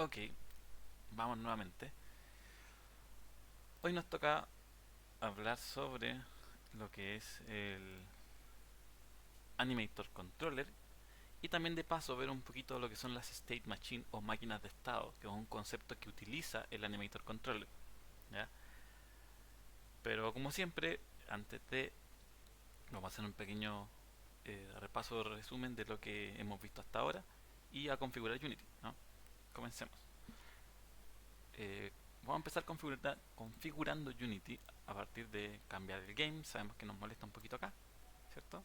Ok, vamos nuevamente. Hoy nos toca hablar sobre lo que es el Animator Controller y también de paso ver un poquito lo que son las State Machine o máquinas de estado, que es un concepto que utiliza el Animator Controller, ¿ya? Pero como siempre, antes de vamos a hacer un pequeño repaso, resumen de lo que hemos visto hasta ahora y a configurar Unity, ¿no? Comencemos. Vamos a empezar configurando Unity a partir de cambiar el game. Sabemos que nos molesta un poquito acá, ¿cierto?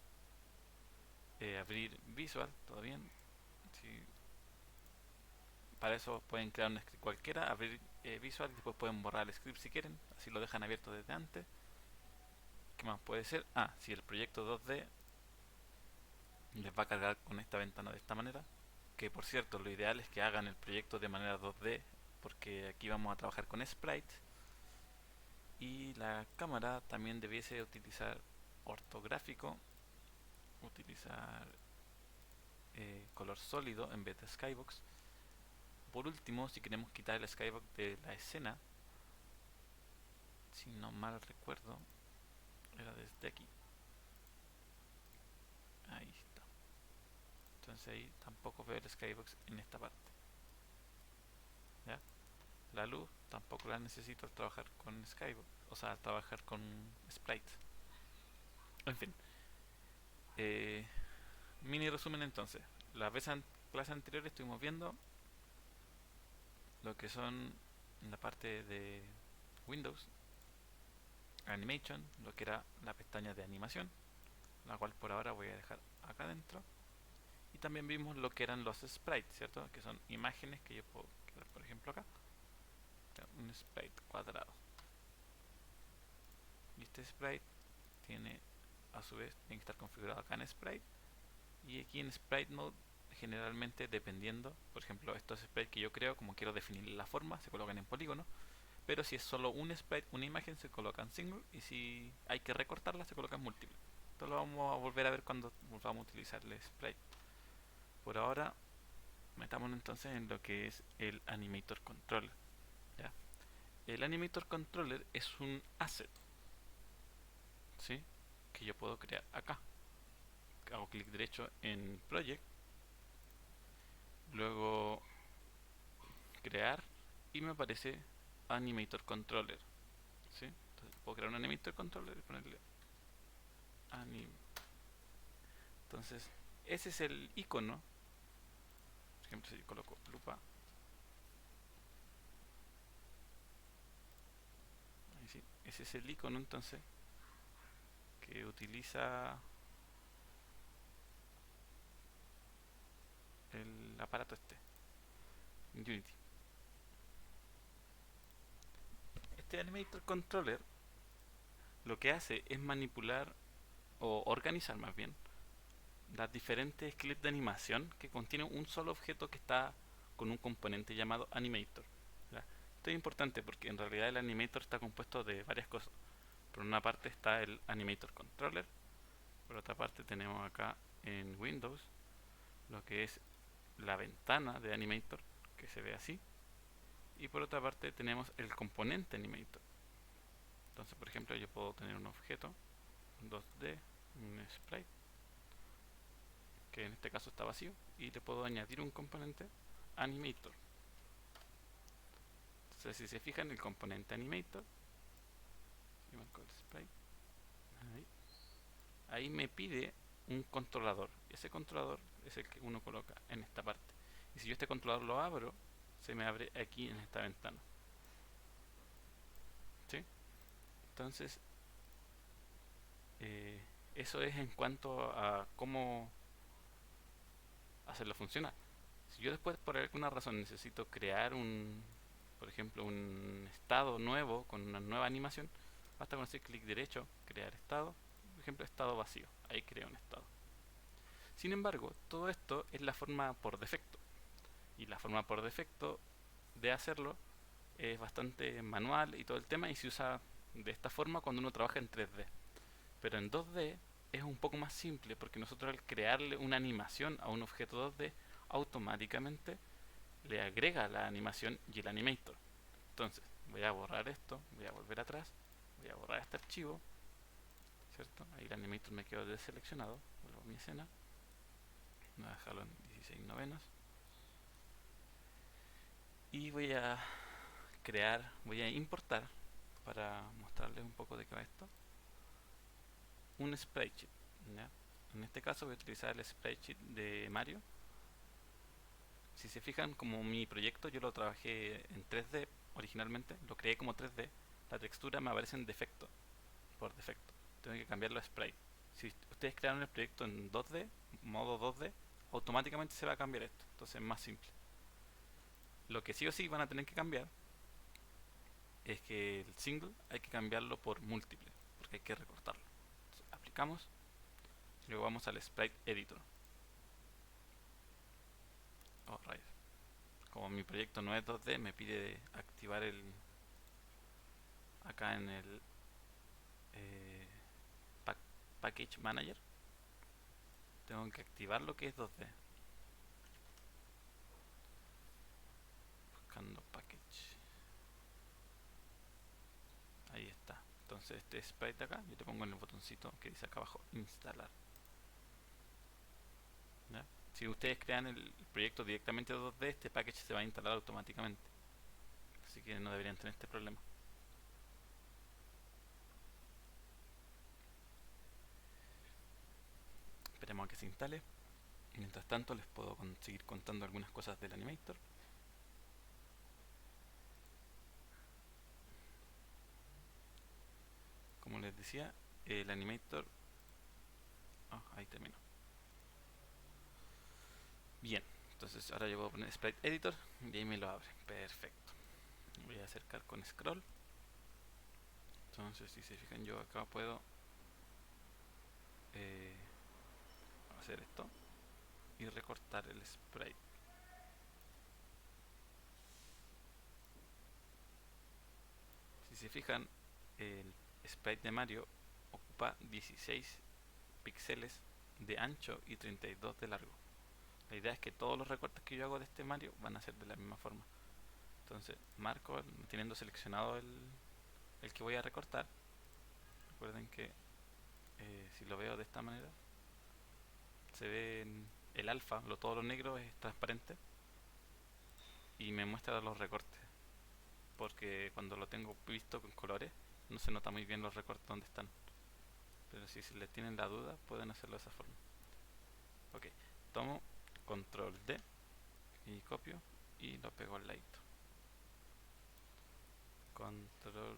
Abrir Visual, todo bien. Si, para eso pueden crear un script cualquiera, abrir Visual y después pueden borrar el script si quieren, así lo dejan abierto desde antes. ¿Qué más puede ser? Si el proyecto 2D les va a cargar con esta ventana de esta manera, que por cierto lo ideal es que hagan el proyecto de manera 2D, porque aquí vamos a trabajar con sprites. Y la cámara también debiese utilizar ortográfico, utilizar color sólido en vez de skybox. Por último, si queremos quitar el skybox de la escena, si no mal recuerdo, era desde aquí. Ahí está. Entonces ahí tampoco veo el skybox en esta parte. ¿Ya? La luz tampoco la necesito al trabajar con skybox, o sea, al trabajar con sprite. En fin, eh, mini resumen entonces. La vez clase anterior estuvimos viendo lo que son en la parte de Windows, Animation, lo que era la pestaña de animación, la cual por ahora voy a dejar acá adentro. Y también vimos lo que eran los sprites, ¿cierto? Que son imágenes que yo puedo crear, por ejemplo acá, un sprite cuadrado. Y este sprite tiene, a su vez, tiene que estar configurado acá en sprite. Y aquí en sprite mode, generalmente dependiendo, por ejemplo, estos sprites que yo creo, como quiero definir la forma, se colocan en polígono. Pero si es solo un sprite, una imagen, se coloca en single. Y si hay que recortarla, se coloca en múltiple. Esto lo vamos a volver a ver cuando volvamos a utilizar el sprite. Por ahora, metámonos entonces en lo que es el Animator Controller. ¿Ya? El Animator Controller es un asset, ¿sí? Que yo puedo crear acá. Hago clic derecho en Project, luego crear y me aparece Animator Controller, ¿sí? Entonces puedo crear un Animator Controller y ponerle Anim. Entonces, ese es el icono. Por ejemplo, si yo coloco lupa, ahí sí, ese es el icono entonces que utiliza el aparato este, Unity. Este Animator Controller lo que hace es manipular o organizar más bien las diferentes clips de animación que contienen un solo objeto que está con un componente llamado Animator. ¿Ya? Esto es importante porque en realidad el Animator está compuesto de varias cosas. Por una parte está el Animator Controller, por otra parte tenemos acá en Windows lo que es la ventana de Animator, que se ve así, y por otra parte tenemos el componente Animator. Entonces, por ejemplo, yo puedo tener un objeto 2D, un sprite, que en este caso está vacío, y le puedo añadir un componente Animator. Entonces, si se fijan, el componente Animator, y marco el sprite, ahí, ahí me pide un controlador. Ese controlador es el que uno coloca en esta parte. Y si yo este controlador lo abro, se me abre aquí en esta ventana. ¿Sí? Entonces, eh, eso es en cuanto a cómo hacerlo funcionar. Si yo después por alguna razón necesito crear por ejemplo, un estado nuevo con una nueva animación, basta con hacer clic derecho, crear estado, por ejemplo, estado vacío. Ahí creo un estado. Sin embargo, todo esto es la forma por defecto. Y la forma por defecto de hacerlo es bastante manual y todo el tema y se usa de esta forma cuando uno trabaja en 3D. Pero en 2D es un poco más simple porque nosotros al crearle una animación a un objeto 2D automáticamente le agrega la animación y el animator. Entonces, voy a borrar esto, voy a volver atrás, voy a borrar este archivo, ¿cierto? Ahí el animator me quedó deseleccionado, vuelvo a mi escena, voy a dejarlo en 16 novenos y voy a voy a importar, para mostrarles un poco de qué va esto, un sprite sheet, ¿ya? En este caso voy a utilizar el sprite sheet de Mario. Si se fijan, como mi proyecto yo lo trabajé en 3D originalmente, lo creé como 3D, la textura me aparece en defecto, por defecto. Tengo que cambiarlo a sprite. Si ustedes crearon el proyecto en 2D, modo 2D, automáticamente se va a cambiar esto. Entonces es más simple. Lo que sí o sí van a tener que cambiar es que el single hay que cambiarlo por múltiple, porque hay que recortarlo. Entonces, aplicamos, y luego vamos al sprite editor. Oh, rayos. Como mi proyecto no es 2D, me pide activar el acá en el eh, package manager. Tengo que activar lo que es 2D. Buscando package. Ahí está. Entonces este sprite de acá, yo le pongo en el botoncito que dice acá abajo instalar. ¿Ya? Si ustedes crean el proyecto directamente 2D, este package se va a instalar automáticamente. Así que no deberían tener este problema. Esperemos a que se instale. Mientras tanto les puedo seguir contando algunas cosas del animator. Como les decía, el animator... ahí terminó. Bien, entonces ahora yo voy a poner sprite editor y ahí me lo abre. Perfecto. Voy a acercar con scroll. Entonces si se fijan, yo acá puedo eh, hacer esto y recortar el sprite. Si se fijan, el sprite de Mario ocupa 16 píxeles de ancho y 32 de largo. La idea es que todos los recortes que yo hago de este Mario van a ser de la misma forma. Entonces marco, teniendo seleccionado el que voy a recortar. Recuerden que si lo veo de esta manera, se ve en el alfa, todo lo negro es transparente y me muestra los recortes, porque cuando lo tengo visto con colores no se nota muy bien los recortes donde están, pero si se les tienen la duda pueden hacerlo de esa forma. Ok, tomo control D y copio y lo pego al ladito. Control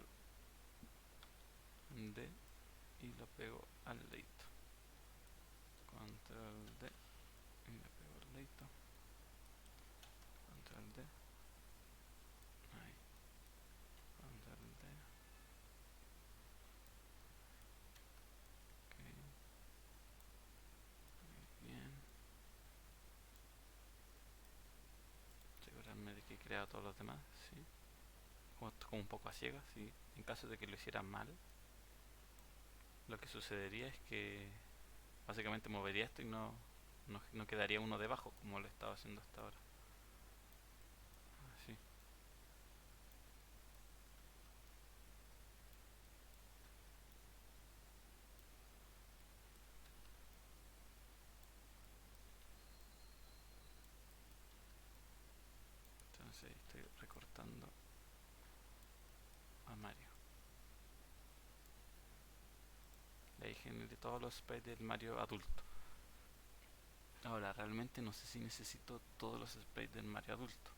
D y lo pego al ladito. Control D y lo pego al ladito. Control D. Ahí. Control D. Ok. Muy bien. Asegurarme de que he creado todos los demás. Sí. Como un poco a ciegas. Sí. En caso de que lo hiciera mal, lo que sucedería es que básicamente movería esto y no quedaría uno debajo como lo estaba haciendo hasta ahora. Así. Entonces estoy recortando a Mario. Le generé todos los sprites del Mario adulto. Ahora, realmente no sé si necesito todos los sprites del Mario adulto.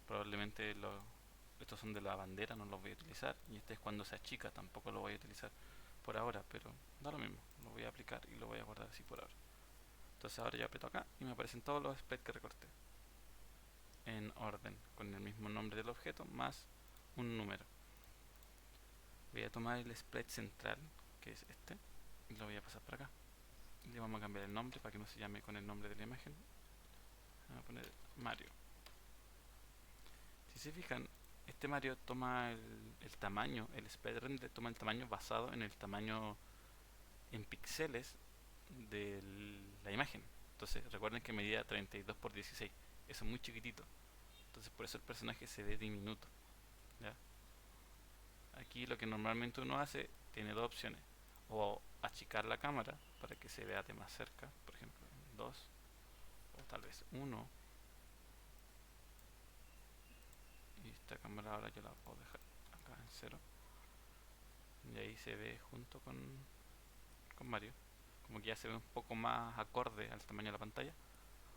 Probablemente estos son de la bandera, no los voy a utilizar. Y este es cuando se achica, tampoco lo voy a utilizar por ahora, pero da lo mismo. Lo voy a aplicar y lo voy a guardar así por ahora. Entonces ahora yo aprieto acá y me aparecen todos los sprites que recorté. En orden, con el mismo nombre del objeto más un número. Voy a tomar el sprite central, que es este, y lo voy a pasar para acá. Le vamos a cambiar el nombre para que no se llame con el nombre de la imagen. Vamos a poner Mario. Si se fijan, este Mario toma el tamaño, el sprite render toma el tamaño basado en el tamaño en píxeles de la imagen. Entonces recuerden que medía 32 por 16, eso es muy chiquitito. Entonces por eso el personaje se ve diminuto, ¿ya? Aquí lo que normalmente uno hace tiene dos opciones. O achicar la cámara para que se vea de más cerca, por ejemplo, en 2 o tal vez 1. Y esta cámara ahora yo la puedo dejar acá en 0. Y ahí se ve junto con Mario. Como que ya se ve un poco más acorde al tamaño de la pantalla.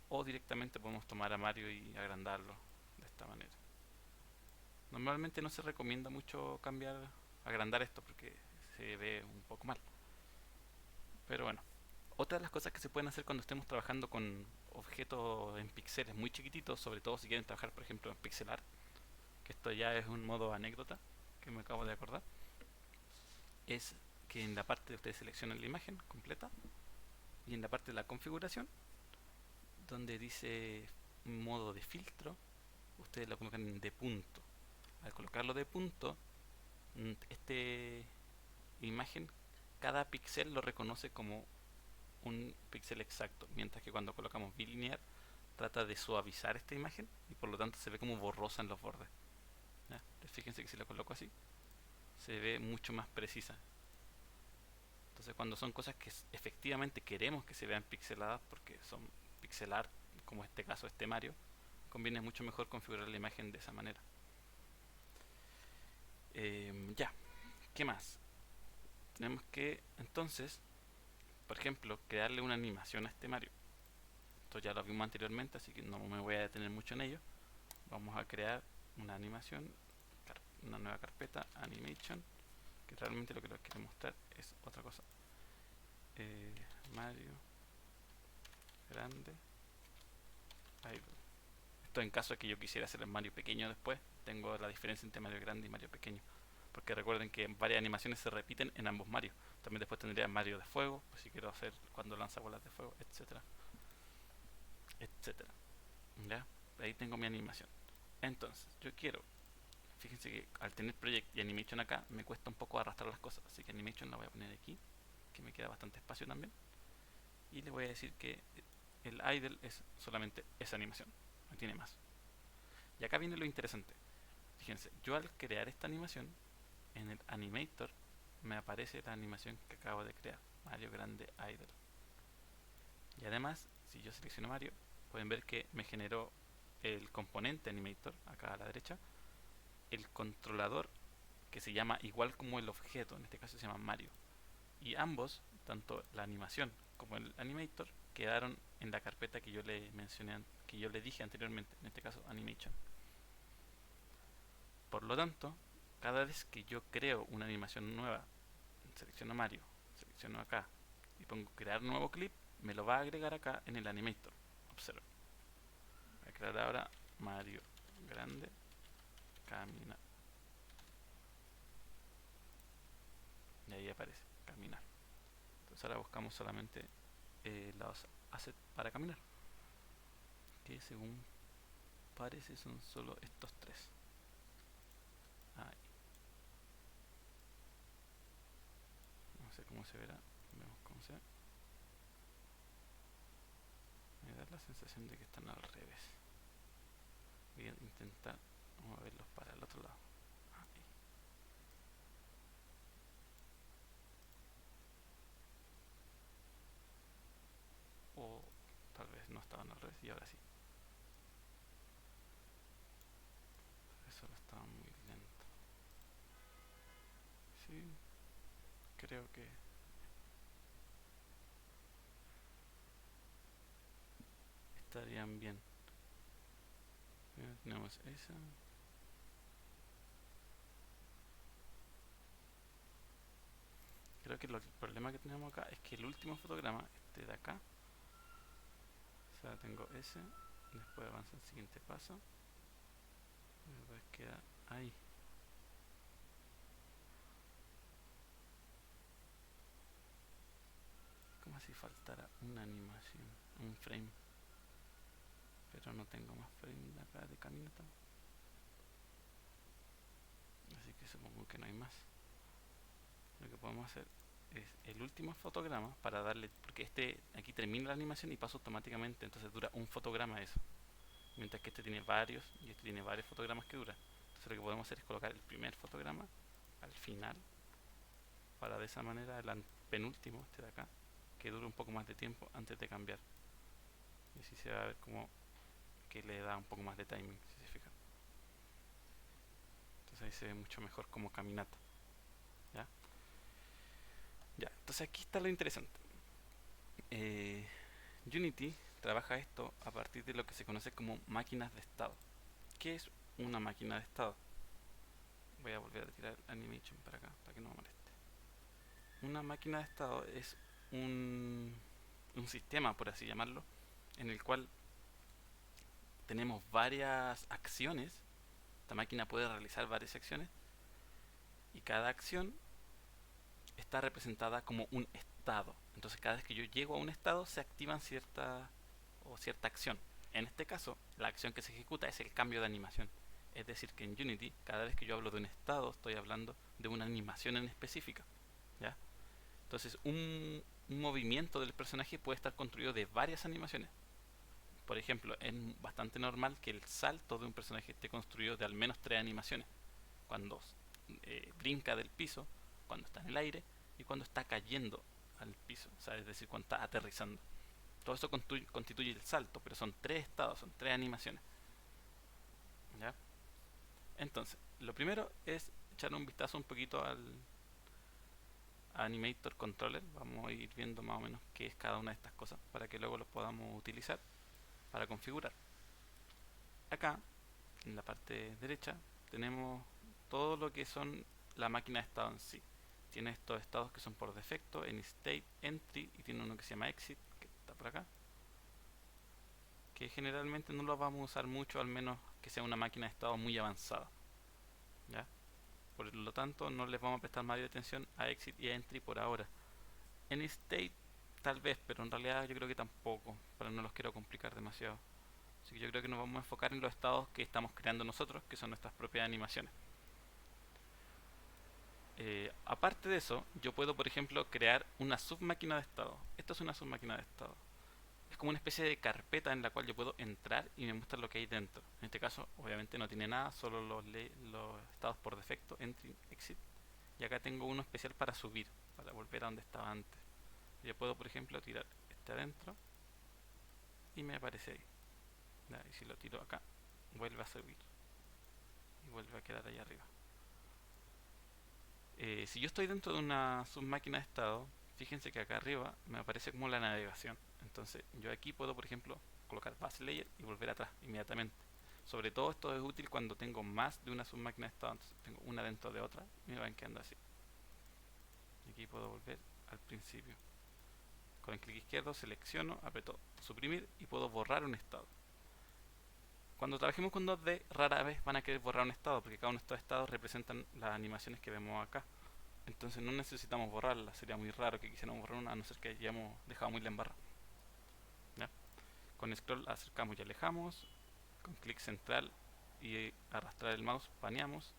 O directamente podemos tomar a Mario y agrandarlo de esta manera. Normalmente no se recomienda mucho agrandar esto porque se ve un poco mal. Pero bueno, otra de las cosas que se pueden hacer cuando estemos trabajando con objetos en píxeles muy chiquititos, sobre todo si quieren trabajar por ejemplo en pixel art, que esto ya es un modo anécdota que me acabo de acordar, es que en la parte de ustedes seleccionan la imagen completa y en la parte de la configuración, donde dice modo de filtro, ustedes lo colocan de punto. Al colocarlo de punto, este imagen, cada píxel lo reconoce como un píxel exacto, mientras que cuando colocamos bilinear trata de suavizar esta imagen y por lo tanto se ve como borrosa en los bordes. ¿Ya? Fíjense que si la coloco así, se ve mucho más precisa. Entonces cuando son cosas que efectivamente queremos que se vean pixeladas, porque son pixel art, como este caso este Mario, conviene mucho mejor configurar la imagen de esa manera. Ya, ¿qué más? Tenemos que entonces, por ejemplo, crearle una animación a este Mario. Esto ya lo vimos anteriormente, así que no me voy a detener mucho en ello. Vamos a crear una animación, una nueva carpeta, animation, que realmente lo que les quiero mostrar es otra cosa. Mario grande idle. Esto en caso de que yo quisiera hacer el Mario pequeño después, tengo la diferencia entre Mario grande y Mario pequeño. Porque recuerden que varias animaciones se repiten en ambos Mario. También después tendría Mario de fuego, pues si quiero hacer cuando lanza bolas de fuego, etcétera, etcétera. ¿Ya? Ahí tengo mi animación. Entonces, yo quiero, fíjense que al tener Project y Animation acá, me cuesta un poco arrastrar las cosas. Así que Animation la voy a poner aquí, que me queda bastante espacio también. Y le voy a decir que el idle es solamente esa animación, no tiene más. Y acá viene lo interesante. Fíjense, yo al crear esta animación, en el Animator me aparece la animación que acabo de crear, Mario Grande Idle. Y además, si yo selecciono Mario, pueden ver que me generó el componente Animator, acá a la derecha, el controlador que se llama igual como el objeto, en este caso se llama Mario. Y ambos, tanto la animación como el Animator, quedaron en la carpeta que yo le mencioné, que yo le dije anteriormente, en este caso Animation. Por lo tanto, cada vez que yo creo una animación nueva, selecciono Mario, selecciono acá y pongo crear nuevo clip, me lo va a agregar acá en el Animator. Observen. Voy a crear ahora Mario grande camina. Y ahí aparece caminar. Entonces ahora buscamos solamente los assets para caminar, que según parece son solo estos tres. Ahí. No sé cómo se verá. Vemos cómo se ve. Me da la sensación de que están al revés. Voy a intentar moverlos para el otro lado. Ahí. O tal vez no estaban al revés y ahora sí. Eso lo estaba muy lento. Sí, creo que estarían bien. Tenemos esa. Creo que el problema que tenemos acá es que el último fotograma, este de acá, o sea, tengo ese, después avanza el siguiente paso, y después queda ahí. Como si faltara una animación, un frame. Pero no tengo más frame de acá de caminata. Así que supongo que no hay más. Lo que podemos hacer es el último fotograma para darle, porque este aquí termina la animación y pasa automáticamente, entonces dura un fotograma eso. mientras que este tiene varios y este tiene varios fotogramas que duran. Entonces lo que podemos hacer es colocar el primer fotograma al final, para de esa manera el penúltimo, este de acá, que dure un poco más de tiempo antes de cambiar. Y así se va a ver como que le da un poco más de timing, si se fijan. Entonces ahí se ve mucho mejor como caminata. ¿Ya? Ya, entonces aquí está lo interesante. Eh, Unity trabaja esto a partir de lo que se conoce como máquinas de estado. ¿Qué es una máquina de estado? Voy a volver a tirar animation para acá, para que no me moleste. Una máquina de estado es un sistema, por así llamarlo, en el cual tenemos varias acciones. Esta máquina puede realizar varias acciones y cada acción está representada como un estado. Entonces cada vez que yo llego a un estado se activan cierta acción. En este caso, la acción que se ejecuta es el cambio de animación. Es decir, que en Unity, cada vez que yo hablo de un estado, estoy hablando de una animación en específica. ¿Ya? Entonces, un movimiento del personaje puede estar construido de varias animaciones. Por ejemplo, es bastante normal que el salto de un personaje esté construido de al menos 3 animaciones. Cuando brinca del piso, cuando está en el aire y cuando está cayendo al piso. O sea, es decir, cuando está aterrizando. Todo eso constituye el salto, pero son 3 estados, son 3 animaciones. ¿Ya? Entonces, lo primero es echar un vistazo un poquito al Animator Controller. Vamos a ir viendo más o menos qué es cada una de estas cosas para que luego los podamos utilizar para configurar. Acá, en la parte derecha, tenemos todo lo que son la máquina de estado en sí. Tiene estos estados que son por defecto, en state, entry, y tiene uno que se llama exit, que está por acá, que generalmente no lo vamos a usar mucho, al menos que sea una máquina de estado muy avanzada. ¿Ya? Por lo tanto, no les vamos a prestar mayor atención a exit y a entry por ahora. En state tal vez, pero en realidad yo creo que tampoco, pero no los quiero complicar demasiado. Así que yo creo que nos vamos a enfocar en los estados que estamos creando nosotros, que son nuestras propias animaciones. Aparte de eso, yo puedo, por ejemplo, crear una submáquina de estado. Esto es una submáquina de estado. Es como una especie de carpeta en la cual yo puedo entrar y me muestra lo que hay dentro. En este caso, obviamente no tiene nada, solo los estados por defecto, entry, exit. Y acá tengo uno especial para subir, para volver a donde estaba antes. Yo puedo, por ejemplo, tirar este adentro y me aparece ahí. Y si lo tiro acá, vuelve a subir y vuelve a quedar ahí arriba. Si yo estoy dentro de una submáquina de estado, fíjense que acá arriba me aparece como la navegación. Entonces yo aquí puedo, por ejemplo, colocar base layer y volver atrás inmediatamente. Sobre todo esto es útil cuando tengo más de una submáquina de estado. Entonces tengo una dentro de otra y me van quedando así. Aquí puedo volver al principio. Con el clic izquierdo selecciono, aprieto suprimir y puedo borrar un estado. Cuando trabajemos con 2D, rara vez van a querer borrar un estado, porque cada uno de estos estados representan las animaciones que vemos acá. Entonces no necesitamos borrarla, sería muy raro que quisiéramos borrar una, a no ser que hayamos dejado muy la embarra. ¿Ya? Con scroll acercamos y alejamos, con clic central y arrastrar el mouse paneamos,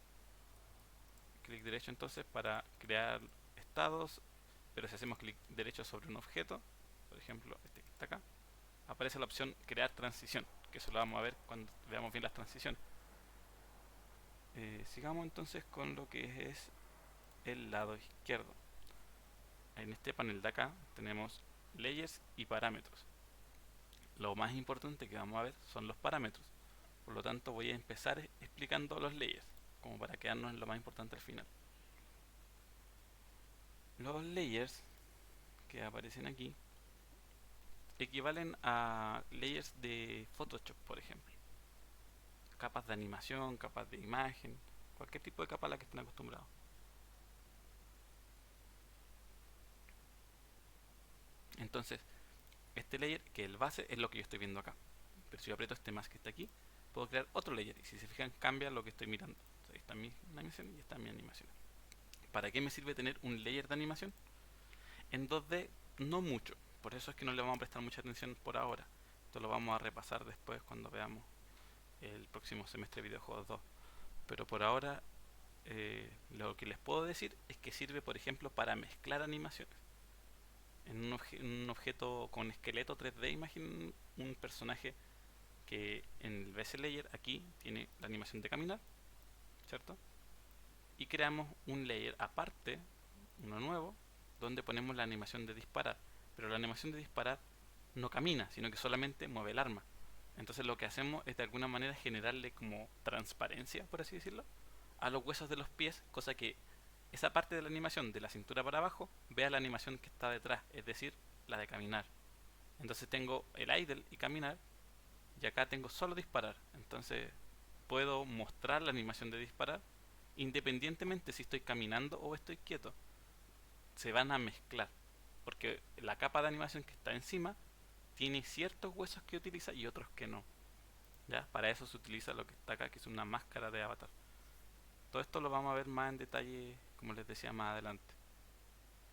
clic derecho entonces para crear estados, pero si hacemos clic derecho sobre un objeto, por ejemplo este que está acá, aparece la opción crear transición, que eso lo vamos a ver cuando veamos bien las transiciones. Sigamos entonces con lo que es el lado izquierdo. En este panel de acá tenemos layers y parámetros. Lo más importante que vamos a ver son los parámetros. Por lo tanto voy a empezar explicando los layers, como para quedarnos en lo más importante al final. Los layers que aparecen aquí equivalen a layers de Photoshop, por ejemplo. Capas de animación, capas de imagen, cualquier tipo de capa a la que estén acostumbrados. Entonces, este layer, que es el base, es lo que yo estoy viendo acá. Pero si yo aprieto este más que está aquí, puedo crear otro layer. Y si se fijan, cambia lo que estoy mirando. O sea, ahí está mi animación y está mi animación. ¿Para qué me sirve tener un layer de animación? En 2D, no mucho. Por eso es que no le vamos a prestar mucha atención por ahora. Esto lo vamos a repasar después cuando veamos el próximo semestre de Videojuegos 2. Pero por ahora, lo que les puedo decir es que sirve, por ejemplo, para mezclar animaciones. En un objeto con esqueleto 3D, imaginen un personaje que en el VS Layer aquí tiene la animación de caminar, ¿cierto? Y creamos un layer aparte, uno nuevo, donde ponemos la animación de disparar. Pero la animación de disparar no camina, sino que solamente mueve el arma. Entonces lo que hacemos es de alguna manera generarle como transparencia, por así decirlo, a los huesos de los pies, cosa que esa parte de la animación de la cintura para abajo vea la animación que está detrás, es decir, la de caminar. Entonces tengo el idle y caminar, y acá tengo solo disparar. Entonces puedo mostrar la animación de disparar independientemente si estoy caminando o estoy quieto. Se van a mezclar, porque la capa de animación que está encima tiene ciertos huesos que utiliza y otros que no. ¿Ya? Para eso se utiliza lo que está acá, que es una máscara de avatar. Todo esto lo vamos a ver más en detalle, como les decía, más adelante.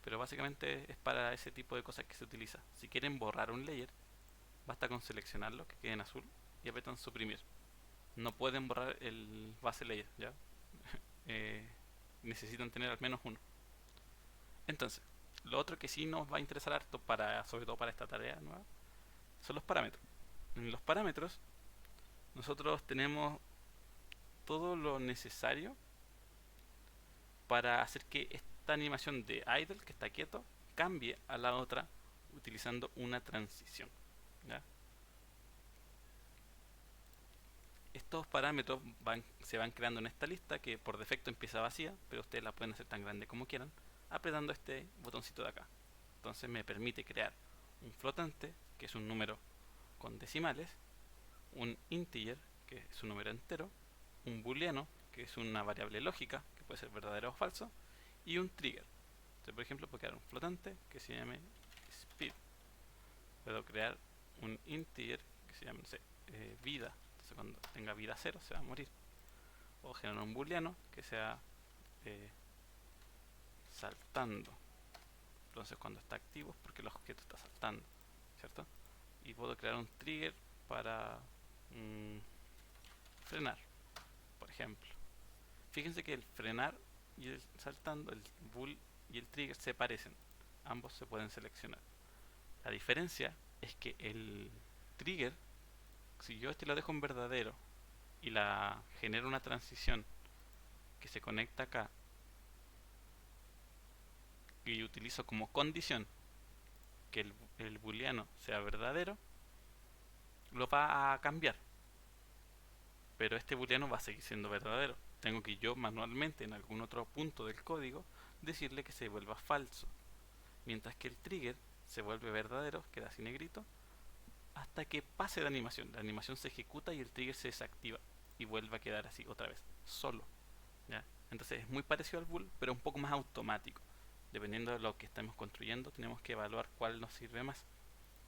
Pero básicamente es para ese tipo de cosas que se utiliza. Si quieren borrar un layer, basta con seleccionarlo, que quede en azul, y apretan suprimir. No pueden borrar el base layer, ¿ya? Eh, necesitan tener al menos uno. Entonces, lo otro que sí nos va a interesar harto, sobre todo para esta tarea nueva, son los parámetros. En los parámetros nosotros tenemos todo lo necesario para hacer que esta animación de idle, que está quieto, cambie a la otra utilizando una transición, ¿ya? Estos parámetros se van creando en esta lista, que por defecto empieza vacía, pero ustedes la pueden hacer tan grande como quieran, apretando este botoncito de acá. Entonces me permite crear un flotante, que es un número con decimales, un integer, que es un número entero, un booleano, que es una variable lógica, que puede ser verdadero o falso, y un trigger. Entonces, por ejemplo, puedo crear un flotante que se llame speed. Puedo crear un integer que se llame, no sé, vida. Entonces, cuando tenga vida 0 se va a morir. O generar un booleano que sea eh, saltando. Entonces, cuando está activo es porque el objeto está saltando, ¿cierto? Y puedo crear un trigger para frenar, por ejemplo. Fíjense que el frenar y el saltando, el bool y el trigger se parecen. Ambos se pueden seleccionar. La diferencia es que el trigger, si yo este lo dejo en verdadero y la genero una transición que se conecta acá y utilizo como condición que el booleano sea verdadero, lo va a cambiar. Pero este booleano va a seguir siendo verdadero. Tengo que yo manualmente en algún otro punto del código decirle que se vuelva falso. Mientras que el trigger se vuelve verdadero, queda así negrito, hasta que pase la animación. La animación se ejecuta y el trigger se desactiva y vuelve a quedar así otra vez, solo. ¿Ya? Entonces es muy parecido al bool, pero un poco más automático. Dependiendo de lo que estemos construyendo, tenemos que evaluar cuál nos sirve más.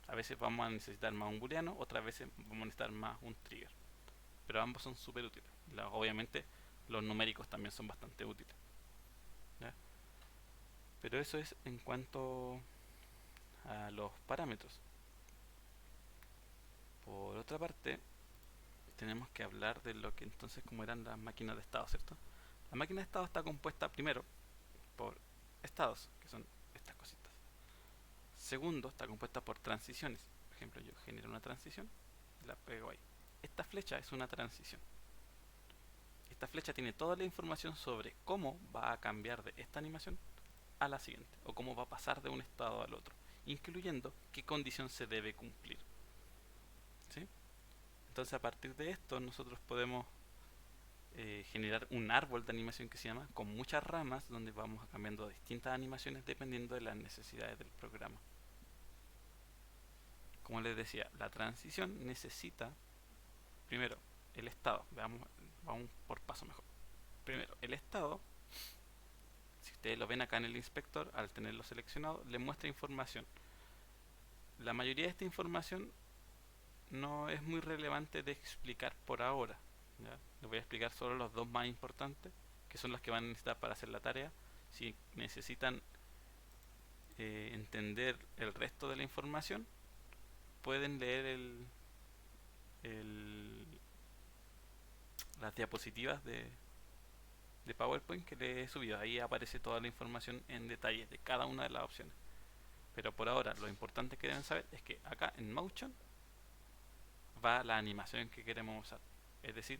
A veces vamos a necesitar más un booleano, otras veces vamos a necesitar más un trigger. Pero ambos son súper útiles. Obviamente los numéricos también son bastante útiles. ¿Ya? Pero eso es en cuanto a los parámetros. Por otra parte, tenemos que hablar de lo que entonces como eran las máquinas de estado, ¿cierto? La máquina de estado está compuesta primero por estados, que son estas cositas. Segundo, está compuesta por transiciones. Por ejemplo, yo genero una transición y la pego ahí. Esta flecha es una transición. Esta flecha tiene toda la información sobre cómo va a cambiar de esta animación a la siguiente, o cómo va a pasar de un estado al otro, incluyendo qué condición se debe cumplir. ¿Sí? Entonces, a partir de esto, nosotros podemos generar un árbol de animación que se llama, con muchas ramas, donde vamos cambiando distintas animaciones dependiendo de las necesidades del programa. Como les decía, la transición necesita, primero, el estado. Vamos por paso mejor. Primero, el estado, si ustedes lo ven acá en el inspector, al tenerlo seleccionado, le muestra información. La mayoría de esta información no es muy relevante de explicar por ahora. ¿Ya? Les voy a explicar solo los dos más importantes, que son los que van a necesitar para hacer la tarea. Si necesitan entender el resto de la información, pueden leer el, las diapositivas de PowerPoint que les he subido. Ahí aparece toda la información en detalle de cada una de las opciones. Pero por ahora lo importante que deben saber es que acá en Motion, va la animación que queremos usar. Es decir,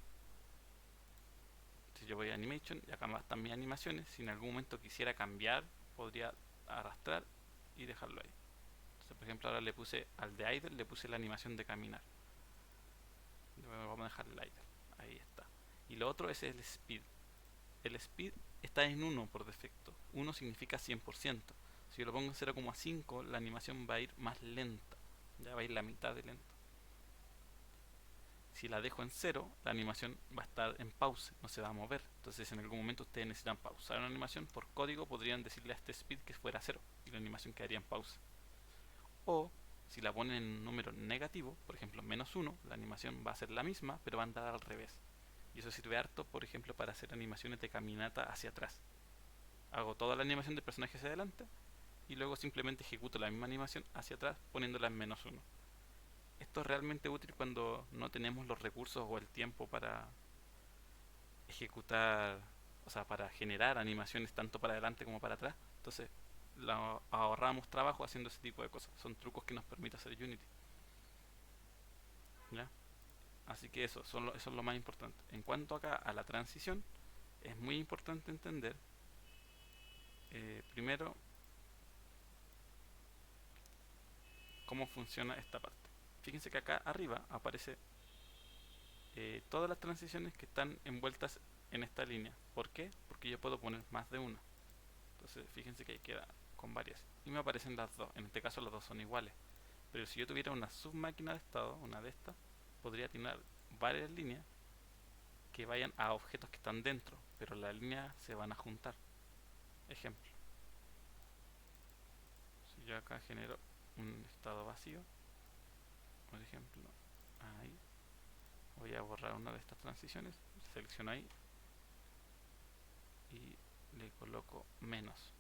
si yo voy a Animation y acá están mis animaciones, si en algún momento quisiera cambiar, podría arrastrar y dejarlo ahí. Entonces, por ejemplo, ahora le puse al de idle, le puse la animación de caminar. Vamos a dejar el idle, ahí está. Y lo otro es el speed. El speed está en 1 por defecto. 1 significa 100%. Si yo lo pongo en 0,5, la animación va a ir más lenta. Ya va a ir la mitad de lenta. Si la dejo en 0, la animación va a estar en pause, no se va a mover. Entonces, en algún momento ustedes necesitan pausar una animación. Por código podrían decirle a este speed que fuera 0 y la animación quedaría en pausa. O si la ponen en un número negativo, por ejemplo -1, la animación va a ser la misma, pero va a andar al revés. Y eso sirve harto, por ejemplo, para hacer animaciones de caminata hacia atrás. Hago toda la animación del personaje hacia adelante y luego simplemente ejecuto la misma animación hacia atrás poniéndola en -1. Esto es realmente útil cuando no tenemos los recursos o el tiempo para ejecutar, o sea, para generar animaciones tanto para adelante como para atrás. Entonces, ahorramos trabajo haciendo ese tipo de cosas. Son trucos que nos permite hacer Unity. ¿Ya? Así que eso es lo más importante. En cuanto acá a la transición, es muy importante entender primero cómo funciona esta parte. Fíjense que acá arriba aparece todas las transiciones que están envueltas en esta línea. ¿Por qué? Porque yo puedo poner más de una. Entonces fíjense que ahí queda con varias. Y me aparecen las dos. En este caso las dos son iguales. Pero si yo tuviera una submáquina de estado, una de estas, podría tener varias líneas que vayan a objetos que están dentro. Pero las líneas se van a juntar. Ejemplo. Si yo acá genero un estado vacío, por ejemplo, ahí, voy a borrar una de estas transiciones, selecciono ahí y le coloco menos.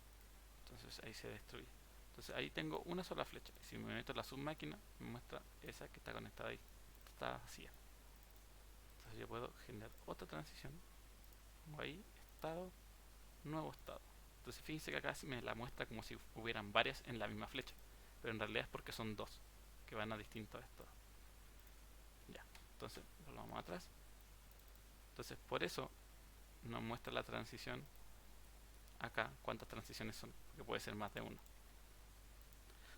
Entonces ahí se destruye. Entonces ahí tengo una sola flecha. Y si me meto en la submáquina, me muestra esa que está conectada ahí. Está vacía. Entonces yo puedo generar otra transición. Pongo ahí, estado, nuevo estado. Entonces fíjense que acá me la muestra como si hubieran varias en la misma flecha. Pero en realidad es porque son dos que van a distintos estados. Ya, entonces volvamos atrás. Entonces por eso nos muestra la transición acá, cuántas transiciones son, porque puede ser más de una.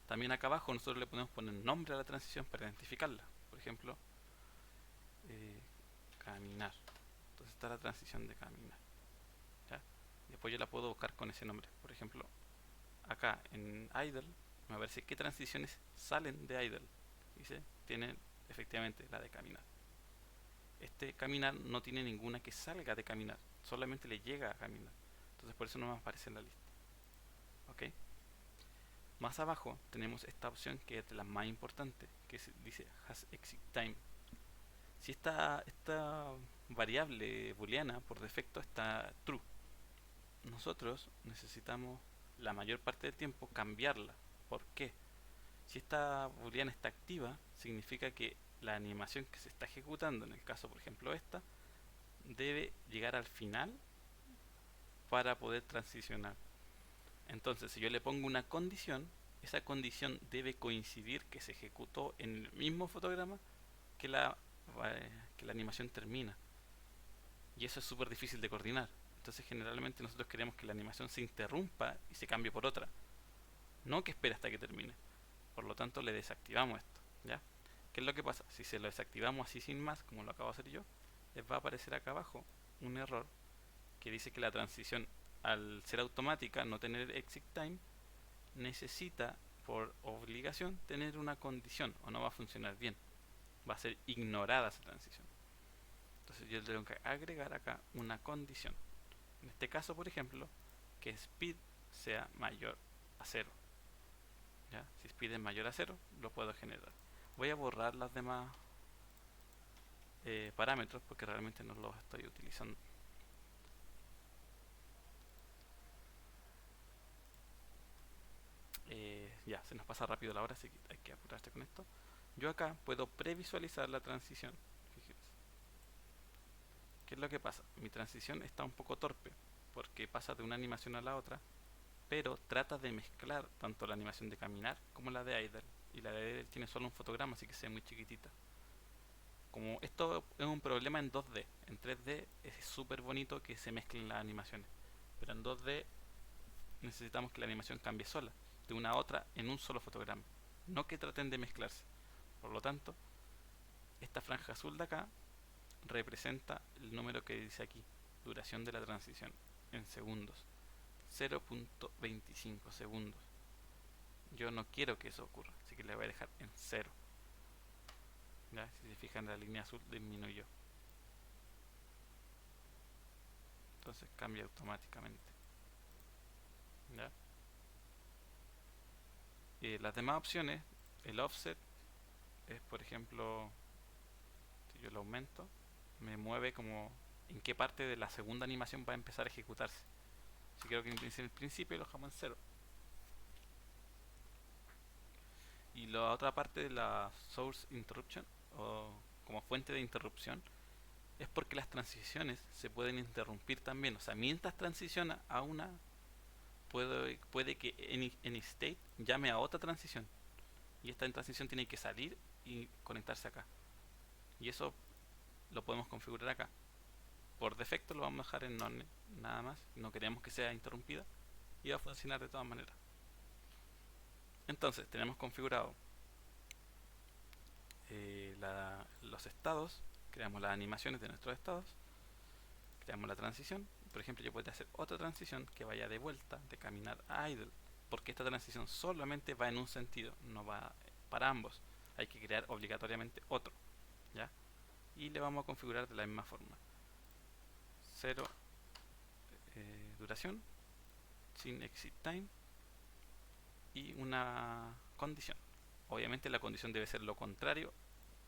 También acá abajo nosotros le podemos poner nombre a la transición para identificarla. Por ejemplo, caminar. Entonces está la transición de caminar. ¿Ya? Y después yo la puedo buscar con ese nombre. Por ejemplo, acá en idle me aparece qué transiciones salen de idle. Dice, tiene efectivamente la de caminar. Este caminar no tiene ninguna que salga de caminar, solamente le llega a caminar. Entonces por eso no me aparece en la lista. ¿Ok? Más abajo tenemos esta opción que es de las más importantes, que dice has exit time. Si esta variable booleana por defecto está true, nosotros necesitamos la mayor parte del tiempo cambiarla. ¿Por qué? Si esta booleana está activa, significa que la animación que se está ejecutando, en el caso por ejemplo esta, debe llegar al final para poder transicionar. Entonces, si yo le pongo una condición, esa condición debe coincidir que se ejecutó en el mismo fotograma que que la animación termina. Y eso es súper difícil de coordinar. Entonces, generalmente nosotros queremos que la animación se interrumpa y se cambie por otra, no que espere hasta que termine. Por lo tanto, le desactivamos esto. ¿Ya? ¿Qué es lo que pasa? Si se lo desactivamos así sin más, como lo acabo de hacer yo, les va a aparecer acá abajo un error que dice que la transición, al ser automática, no tener exit time, necesita por obligación tener una condición o no va a funcionar bien. Va a ser ignorada esa transición. Entonces yo tengo que agregar acá una condición. En este caso, por ejemplo, que speed sea mayor a 0. ¿Ya? Si speed es mayor a 0, lo puedo generar. Voy a borrar las demás parámetros porque realmente no los estoy utilizando. Ya, se nos pasa rápido la hora, así que hay que apurarse con esto. Yo acá puedo previsualizar la transición. Fíjense. ¿Qué es lo que pasa? Mi transición está un poco torpe porque pasa de una animación a la otra, pero trata de mezclar tanto la animación de caminar como la de idle. Y la de idle tiene solo un fotograma, así que se ve muy chiquitita. Como esto es un problema en 2D, en 3D es súper bonito que se mezclen las animaciones, pero en 2D necesitamos que la animación cambie sola, de una a otra en un solo fotograma, no que traten de mezclarse. Por lo tanto, esta franja azul de acá representa el número que dice aquí, duración de la transición, en segundos, 0.25 segundos. Yo no quiero que eso ocurra, así que le voy a dejar en 0. ¿Ya? Si se fijan, la línea azul disminuyó. Entonces cambia automáticamente. ¿Ya? Las demás opciones, el offset es, por ejemplo, si yo lo aumento, me mueve como en qué parte de la segunda animación va a empezar a ejecutarse. Si quiero que inicie en el principio, lo dejamos en 0. Y la otra parte de la source interruption, o como fuente de interrupción, es porque las transiciones se pueden interrumpir también. O sea, mientras transiciona a una, puede que en state llame a otra transición. Y esta transición tiene que salir y conectarse acá. Y eso lo podemos configurar acá. Por defecto lo vamos a dejar en none, nada más. No queremos que sea interrumpida. Y va a funcionar de todas maneras. Entonces, tenemos configurado los estados. Creamos las animaciones de nuestros estados. Creamos la transición. Por ejemplo, yo puedo hacer otra transición que vaya de vuelta, de caminar a idle, porque esta transición solamente va en un sentido, no va para ambos. Hay que crear obligatoriamente otro, ¿ya? Y le vamos a configurar de la misma forma. 0 duración, sin exit time y una condición. Obviamente la condición debe ser lo contrario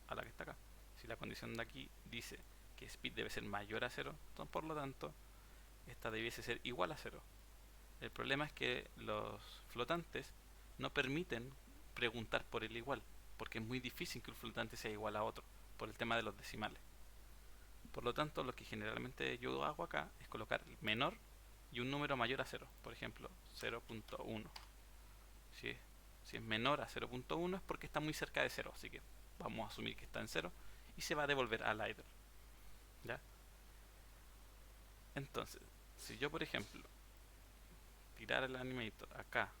a la que está acá. Si la condición de aquí dice que speed debe ser mayor a 0, entonces por lo tanto esta debiese ser igual a 0. El problema es que los flotantes no permiten preguntar por el igual, porque es muy difícil que un flotante sea igual a otro, por el tema de los decimales. Por lo tanto, lo que generalmente yo hago acá es colocar el menor y un número mayor a 0, por ejemplo 0.1. Si es menor a 0.1 es porque está muy cerca de 0, así que vamos a asumir que está en 0 y se va a devolver al idle. ¿Ya? Entonces, si yo por ejemplo tirar el animator acá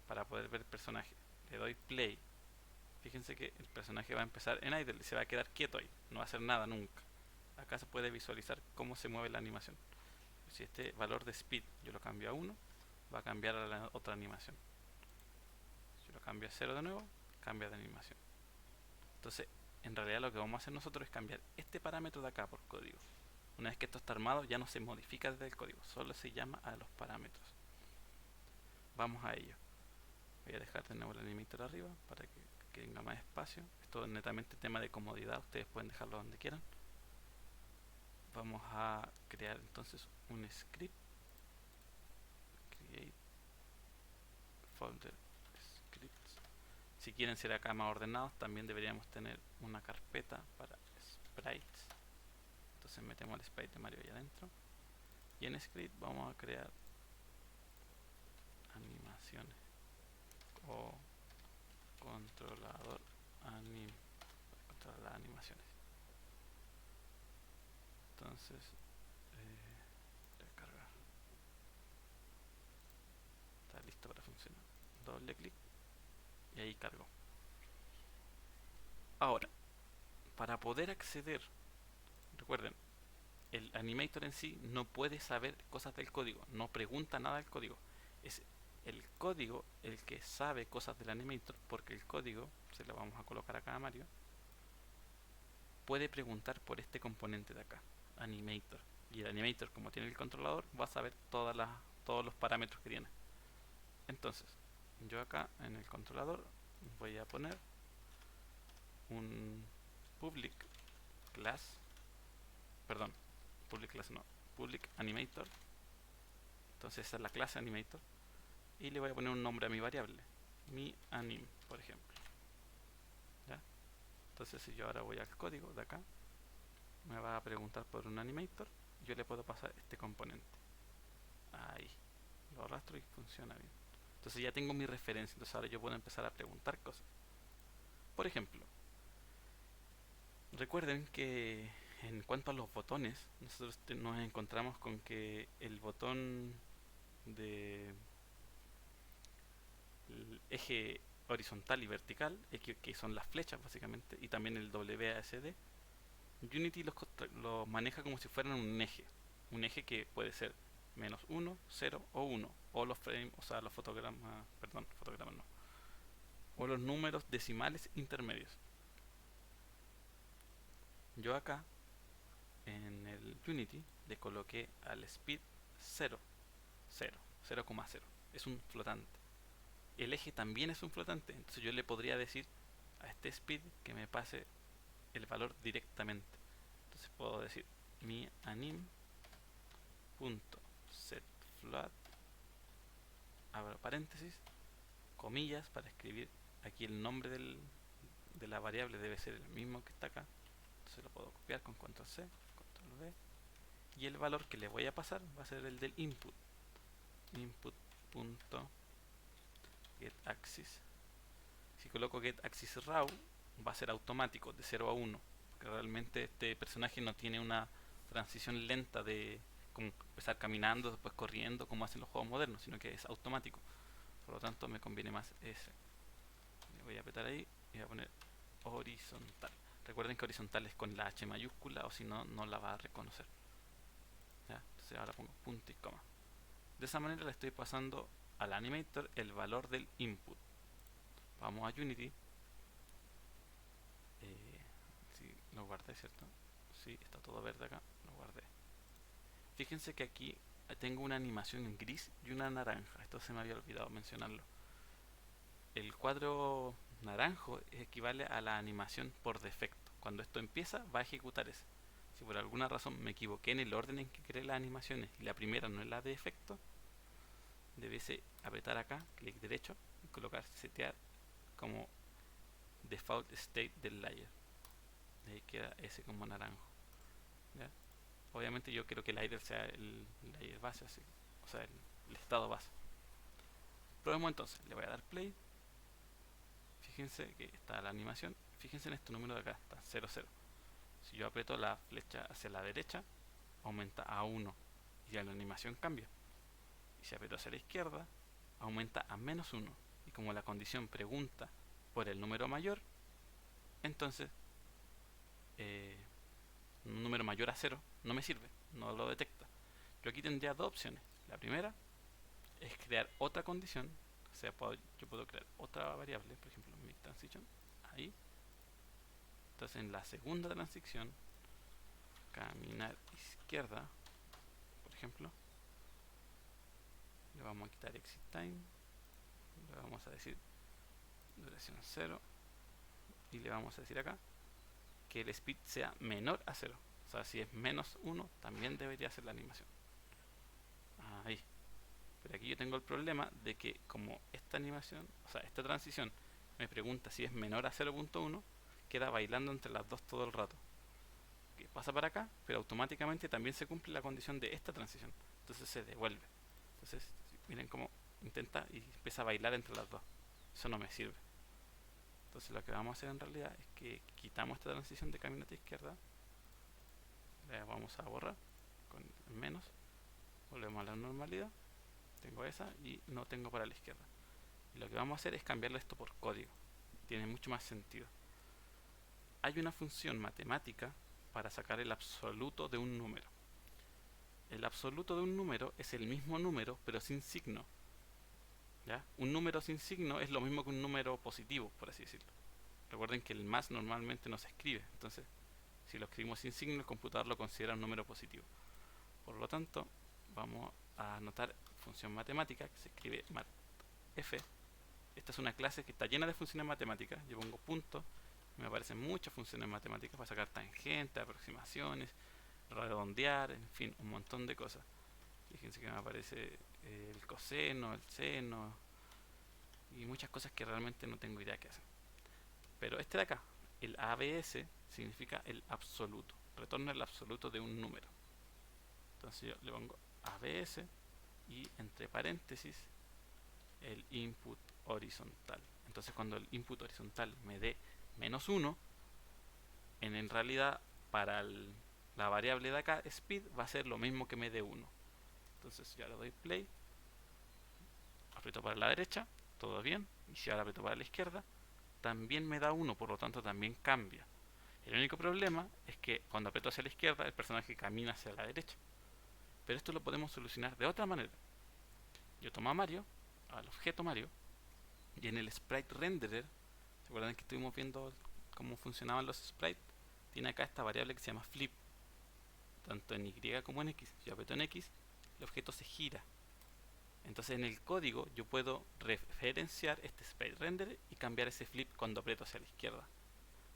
para poder ver el personaje, le doy play, fíjense que el personaje va a empezar en idle y se va a quedar quieto ahí, no va a hacer nada nunca. Acá se puede visualizar cómo se mueve la animación. Si este valor de speed yo lo cambio a 1, va a cambiar a la otra animación. Si lo cambio a 0 de nuevo, cambia de animación. Entonces, en realidad lo que vamos a hacer nosotros es cambiar este parámetro de acá por código. Una vez que esto está armado, ya no se modifica desde el código, solo se llama a los parámetros. Vamos a ello. Voy a dejar de nuevo el animator arriba para que tenga más espacio. Esto es netamente tema de comodidad, ustedes pueden dejarlo donde quieran. Vamos a crear entonces un script. Create folder scripts. Si quieren ser acá más ordenados, también deberíamos tener una carpeta para sprites. Entonces metemos el sprite de Mario ahí adentro. Y en script vamos a crear animaciones o controlador anim para controlar las animaciones. Entonces, recargar. Está listo para funcionar. Doble clic y ahí cargó. Ahora, para poder acceder, recuerden, el animator en sí no puede saber cosas del código, no pregunta nada del código. Es el código el que sabe cosas del animator, porque el código, se lo vamos a colocar acá a Mario, puede preguntar por este componente de acá, animator. Y el animator, como tiene el controlador, va a saber todos los parámetros que tiene. Entonces, yo acá en el controlador voy a poner un public class, perdón, public class no, public animator. Entonces esa es la clase animator y le voy a poner un nombre a mi variable, mi anim, por ejemplo. ¿Ya? Entonces si yo ahora voy al código de acá, me va a preguntar por un animator, yo le puedo pasar este componente. Ahí, lo arrastro y funciona bien. Entonces ya tengo mi referencia, entonces ahora yo puedo empezar a preguntar cosas. Por ejemplo, Recuerden que en cuanto a los botones, nosotros nos encontramos con que el botón de el eje horizontal y vertical, que son las flechas básicamente, y también el WASD, Unity los maneja como si fueran un eje que puede ser -1, 0 o 1, o los frames, o sea, los fotogramas, perdón, fotogramas no, o los números decimales intermedios. Yo acá en el Unity le coloqué al speed 0, 0, 0,0. Es un flotante. El eje también es un flotante, entonces yo le podría decir a este speed que me pase el valor directamente. Entonces puedo decir mi anim.setFloat, abro paréntesis, comillas para escribir aquí el nombre de la variable debe ser el mismo que está acá. Entonces lo puedo copiar con control C, control V, y el valor que le voy a pasar va a ser el del input, input.getAxis. Si coloco getAxisRaw va a ser automático de 0 a 1, porque realmente este personaje no tiene una transición lenta de como empezar caminando, después corriendo, como hacen los juegos modernos, sino que es automático. Por lo tanto me conviene más ese. Le voy a apretar ahí y voy a poner horizontal. Recuerden que horizontal es con la H mayúscula, o si no, no la va a reconocer. ¿Ya? Entonces ahora pongo punto y coma. De esa manera le estoy pasando al animator el valor del input. Vamos a Unity. Si lo guardé, ¿cierto? Sí, está todo verde acá, lo guardé. Fíjense que aquí tengo una animación en gris y una naranja. Esto se me había olvidado mencionarlo. El cuadro naranjo equivale a la animación por defecto. Cuando esto empieza, va a ejecutar ese. Si por alguna razón me equivoqué en el orden en que creé las animaciones y la primera no es la de efecto, debiese apretar acá, clic derecho y colocar setear como default state del layer. Ahí queda ese como naranjo. ¿Ya? Obviamente yo quiero que el layer sea el layer base, así, o sea, el estado base. Probemos entonces, le voy a dar play. Fíjense que está la animación. Fíjense en este número de acá, está 0, 0. Si yo aprieto la flecha hacia la derecha, aumenta a 1 y ya la animación cambia. Y si aprieto hacia la izquierda, aumenta a -1. Y como la condición pregunta por el número mayor, entonces un número mayor a 0 no me sirve, no lo detecta. Yo aquí tendría dos opciones. La primera es crear otra condición, o sea, yo puedo crear otra variable, por ejemplo, mi transition, ahí. Entonces en la segunda transición, caminar izquierda, por ejemplo, le vamos a quitar exit time, le vamos a decir duración 0 y le vamos a decir acá que el speed sea menor a 0. O sea, si es -1, también debería ser la animación. Ahí. Pero aquí yo tengo el problema de que como esta animación, o sea, esta transición me pregunta si es menor a 0.1, queda bailando entre las dos todo el rato. Que pasa para acá, pero automáticamente también se cumple la condición de esta transición. Entonces se devuelve. Entonces, miren cómo intenta y empieza a bailar entre las dos. Eso no me sirve. Entonces lo que vamos a hacer en realidad es que quitamos esta transición de caminata izquierda, la vamos a borrar con menos, volvemos a la normalidad, tengo esa y no tengo para la izquierda. Y lo que vamos a hacer es cambiarle esto por código, tiene mucho más sentido. Hay una función matemática para sacar el absoluto de un número. El absoluto de un número es el mismo número pero sin signo. ¿Ya? Un número sin signo es lo mismo que un número positivo, por así decirlo. Recuerden que el más normalmente no se escribe, entonces si lo escribimos sin signo el computador lo considera un número positivo. Por lo tanto, vamos a anotar función matemática que se escribe matf. Esta es una clase que está llena de funciones matemáticas. Yo pongo punto, me aparecen muchas funciones matemáticas para sacar tangentes, aproximaciones, redondear, en fin, un montón de cosas. Fíjense que me aparece el coseno, el seno y muchas cosas que realmente no tengo idea qué hacen. Pero este de acá, el ABS, significa el absoluto. Retorna el absoluto de un número. Entonces yo le pongo ABS y entre paréntesis el input horizontal. Entonces cuando el input horizontal me dé -1, en realidad para la variable de acá, speed, va a ser lo mismo que me dé 1. Entonces si ahora doy play, aprieto para la derecha, todo bien, y si ahora aprieto para la izquierda, también me da 1, por lo tanto también cambia. El único problema es que cuando aprieto hacia la izquierda, el personaje camina hacia la derecha. Pero esto lo podemos solucionar de otra manera. Yo tomo a Mario, al objeto Mario, y en el sprite renderer, ¿se acuerdan que estuvimos viendo cómo funcionaban los sprites? Tiene acá esta variable que se llama flip, tanto en Y como en X. Si yo aprieto en X, el objeto se gira. Entonces en el código yo puedo referenciar este sprite render y cambiar ese flip cuando aprieto hacia la izquierda.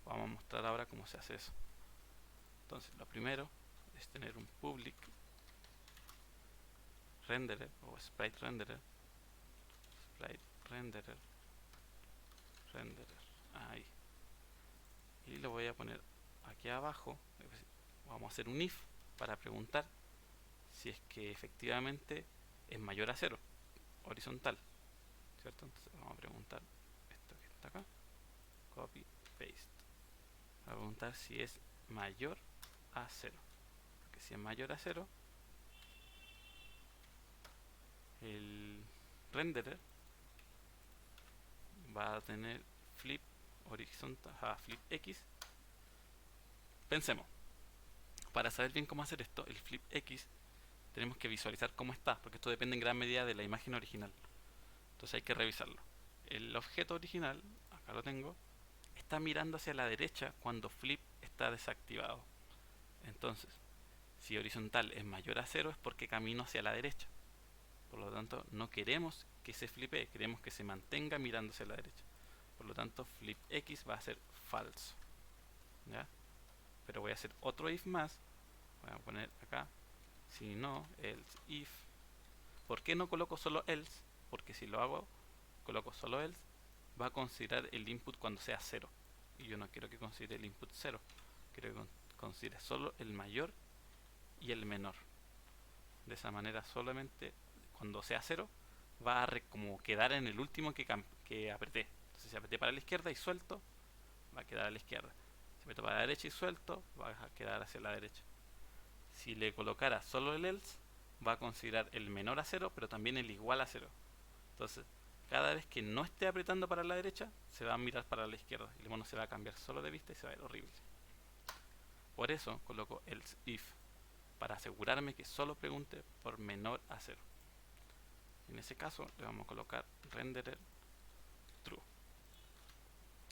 Vamos a mostrar ahora cómo se hace eso. Entonces lo primero es tener un public renderer o sprite renderer, renderer, ahí. Y lo voy a poner aquí abajo. Vamos a hacer un if para preguntar si es que efectivamente es mayor a 0, horizontal, ¿cierto? Entonces vamos a preguntar esto que está acá, copy, paste, para preguntar si es mayor a 0, porque si es mayor a 0, el renderer va a tener flip horizontal, flip X. Pensemos, para saber bien cómo hacer esto, el flip X tenemos que visualizar cómo está, porque esto depende en gran medida de la imagen original. Entonces hay que revisarlo. El objeto original, acá lo tengo, está mirando hacia la derecha cuando flip está desactivado. Entonces, si horizontal es mayor a 0 es porque camino hacia la derecha. Por lo tanto, no queremos que se flipee, queremos que se mantenga mirando hacia la derecha. Por lo tanto, flip X va a ser falso. ¿Ya? Pero voy a hacer otro if más. Voy a poner acá, si no, else if. ¿Por qué no coloco solo else? Porque si lo hago, coloco solo else, va a considerar el input cuando sea 0. Y yo no quiero que considere el input 0. Quiero que considere solo el mayor y el menor. De esa manera solamente cuando sea 0 va a como quedar en el último que apreté. Entonces si apreté para la izquierda y suelto, va a quedar a la izquierda. Si aprieto para la derecha y suelto, va a quedar hacia la derecha. Si le colocara solo el else, va a considerar el menor a 0, pero también el igual a 0. Entonces, cada vez que no esté apretando para la derecha, se va a mirar para la izquierda. Y el mono se va a cambiar solo de vista y se va a ver horrible. Por eso coloco else if, para asegurarme que solo pregunte por menor a 0. En ese caso le vamos a colocar renderer true.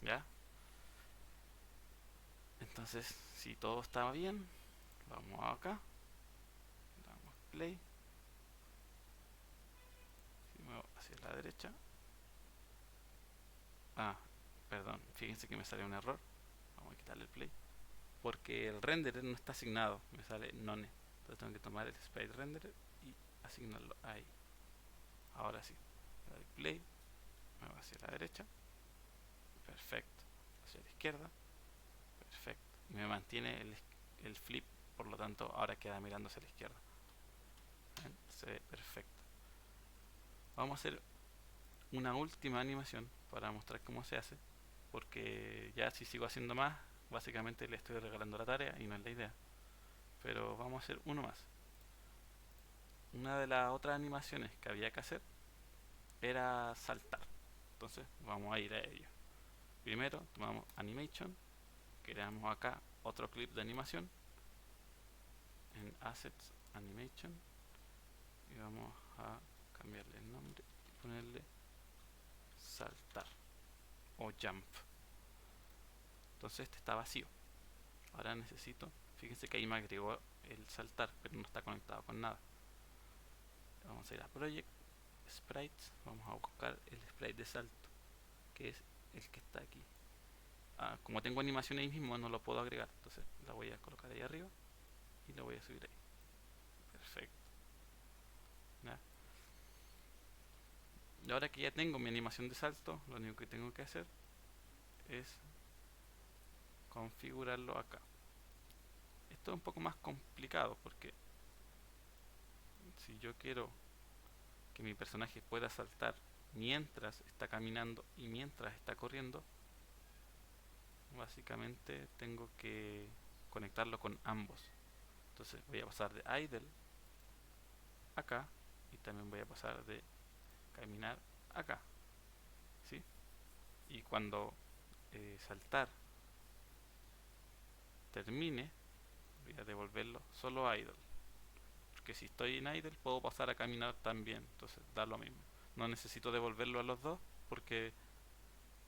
¿Ya? Entonces, si todo está bien, vamos acá, damos play, si muevo hacia la derecha, perdón, fíjense que me sale un error, vamos a quitarle el play, porque el renderer no está asignado, me sale none, entonces tengo que tomar el sprite renderer y asignarlo ahí. Ahora sí, le doy play, me voy hacia la derecha, perfecto, hacia la izquierda, perfecto, y me mantiene el flip, por lo tanto ahora queda mirando hacia la izquierda. ¿Ven? Se ve perfecto. Vamos a hacer una última animación para mostrar cómo se hace, porque ya si sigo haciendo más, básicamente le estoy regalando la tarea y no es la idea. Pero vamos a hacer uno más. Una de las otras animaciones que había que hacer era saltar. Entonces vamos a ir a ello. Primero tomamos Animation, creamos acá otro clip de animación en Assets Animation y vamos a cambiarle el nombre y ponerle saltar o jump. Entonces este está vacío. Ahora necesito, fíjense que ahí me agregó el saltar, pero no está conectado con nada. Vamos a ir a Project, Sprites, vamos a buscar el sprite de salto, que es el que está aquí. Como tengo animación ahí mismo, no lo puedo agregar, entonces la voy a colocar ahí arriba y la voy a subir ahí. Perfecto. ¿Ya? Y ahora que ya tengo mi animación de salto, lo único que tengo que hacer es configurarlo acá. Esto es un poco más complicado porque si yo quiero que mi personaje pueda saltar mientras está caminando y mientras está corriendo, básicamente tengo que conectarlo con ambos. Entonces voy a pasar de idle acá y también voy a pasar de caminar acá, ¿sí? Y cuando saltar termine, voy a devolverlo solo a idle, porque si estoy en idle puedo pasar a caminar también, entonces da lo mismo. No necesito devolverlo a los dos porque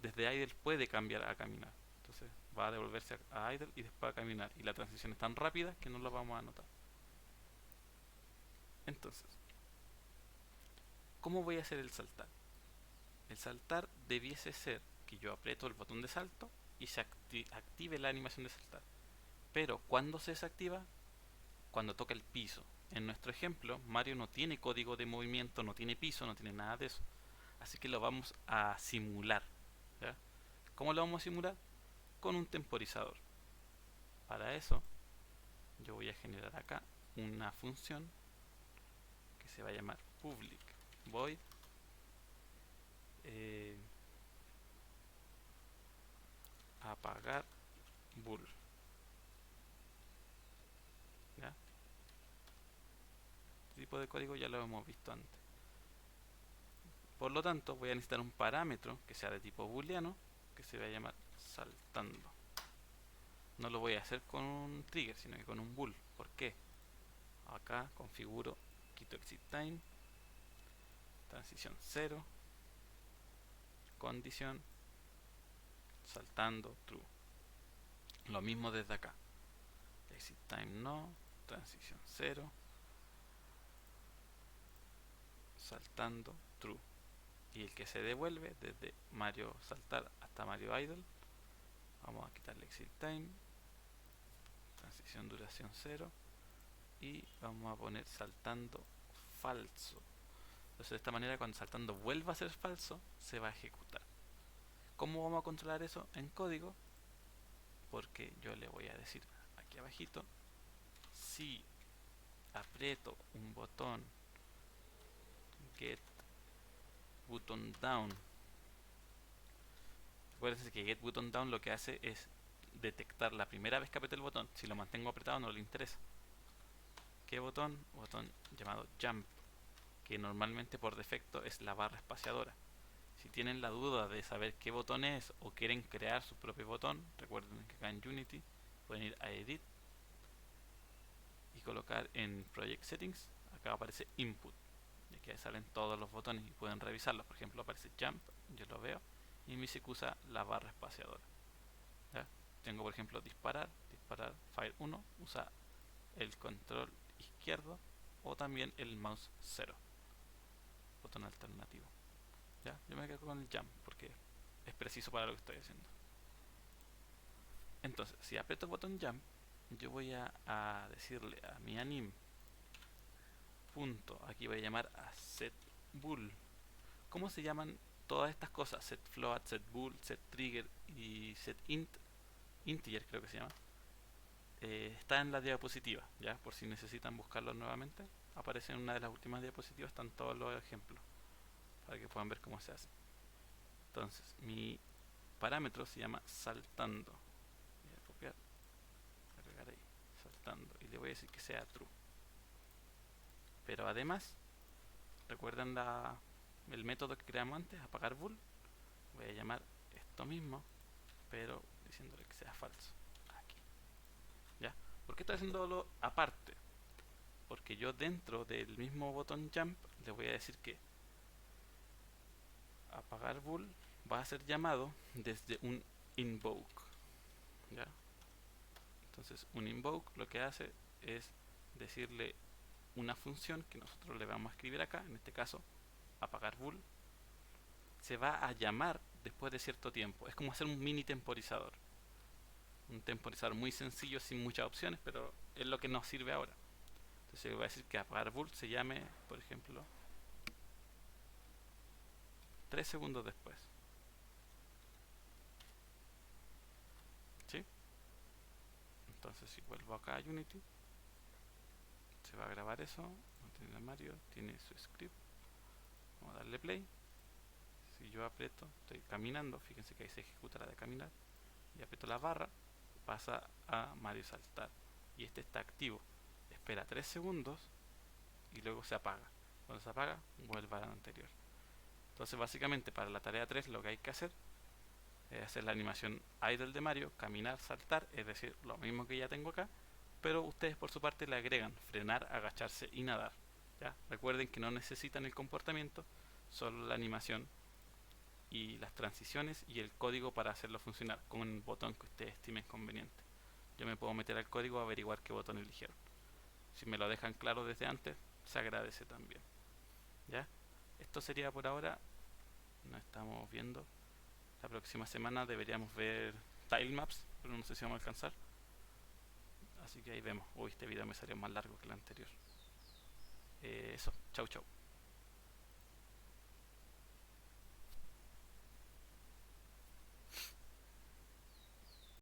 desde idle puede cambiar a caminar, entonces va a devolverse a idle y después a caminar, y la transición es tan rápida que no lo vamos a notar. Entonces, ¿cómo voy a hacer el saltar? El saltar debiese ser que yo aprieto el botón de salto y se active la animación de saltar. Pero ¿cuándo se desactiva? Cuando toca el piso. En nuestro ejemplo, Mario no tiene código de movimiento, no tiene piso, no tiene nada de eso. Así que lo vamos a simular, ¿ya? ¿Cómo lo vamos a simular? Con un temporizador. Para eso, yo voy a generar acá una función que se va a llamar public void eh, apagar bool, ¿ya? Este tipo de código ya lo hemos visto antes. Por lo tanto, voy a necesitar un parámetro que sea de tipo booleano que se va a llamar saltando. No lo voy a hacer con un trigger, sino que con un bool. ¿Por qué? Acá configuro, quito exit time, transición 0, condición, saltando true. Lo mismo desde acá. Exit time no, transición 0, saltando true. Y el que se devuelve desde Mario saltar hasta Mario idle, vamos a quitarle exit time, transición duración 0, y vamos a poner saltando falso. Entonces de esta manera cuando saltando vuelva a ser falso, se va a ejecutar. ¿Cómo vamos a controlar eso en código? Porque yo le voy a decir aquí abajito, si aprieto un botón get button down. Acuérdense que get button down lo que hace es detectar la primera vez que apreté el botón. Si lo mantengo apretado no le interesa. ¿Qué botón? Botón llamado jump, que normalmente por defecto es la barra espaciadora. Si tienen la duda de saber qué botón es o quieren crear su propio botón, recuerden que acá en Unity pueden ir a Edit y colocar en Project Settings, acá aparece Input, y aquí salen todos los botones y pueden revisarlos. Por ejemplo, aparece Jump, yo lo veo, y me dice que usa la barra espaciadora, ¿ya? Tengo por ejemplo disparar, Fire 1, usa el control izquierdo o también el mouse 0, botón alternativo. ¿Ya? Yo me quedo con el jump porque es preciso para lo que estoy haciendo. Entonces, si aprieto el botón jump, yo voy a decirle a mi anim punto, aquí voy a llamar a set bool. ¿Cómo se llaman todas estas cosas? Set float, set bool, set trigger y set int, integer creo que se llama. Está en la diapositiva, ya por si necesitan buscarlo nuevamente. Aparece en una de las últimas diapositivas, están todos los ejemplos para que puedan ver cómo se hace. Entonces, mi parámetro se llama saltando. Voy a copiar, agregar ahí, saltando, y le voy a decir que sea true. Pero además, ¿recuerdan el método que creamos antes, apagar bool? Voy a llamar esto mismo, pero diciéndole que sea falso. Aquí. ¿Ya? ¿Por qué estoy haciéndolo aparte? Porque yo dentro del mismo botón jump le voy a decir que apagar bool va a ser llamado desde un invoke, ¿ya? Entonces un invoke lo que hace es decirle una función que nosotros le vamos a escribir acá, en este caso apagar bool, se va a llamar después de cierto tiempo. Es como hacer un mini temporizador, un temporizador muy sencillo sin muchas opciones, pero es lo que nos sirve ahora. Entonces voy a decir que apagar bool se llame, por ejemplo, 3 segundos después, ¿sí? Entonces si vuelvo acá a Unity, se va a grabar eso. No tiene Mario, tiene su script. Vamos a darle play. Si yo aprieto, estoy caminando, fíjense que ahí se ejecuta la de caminar. y aprieto la barra, pasa a Mario saltar. Y este está activo. Espera 3 segundos y luego se apaga. Cuando se apaga, vuelve al anterior. Entonces básicamente para la tarea 3 lo que hay que hacer es hacer la animación idle de Mario, caminar, saltar, es decir, lo mismo que ya tengo acá, pero ustedes por su parte le agregan frenar, agacharse y nadar. ¿Ya? Recuerden que no necesitan el comportamiento, solo la animación y las transiciones y el código para hacerlo funcionar con el botón que ustedes estimen conveniente. Yo me puedo meter al código a averiguar qué botón eligieron. Si me lo dejan claro desde antes, se agradece también. ¿Ya? Esto sería por ahora. Nos estamos viendo. La próxima semana deberíamos ver tilemaps, pero no sé si vamos a alcanzar. Así que ahí vemos. Uy, este video me salió más largo que el anterior. Eso, chau chau.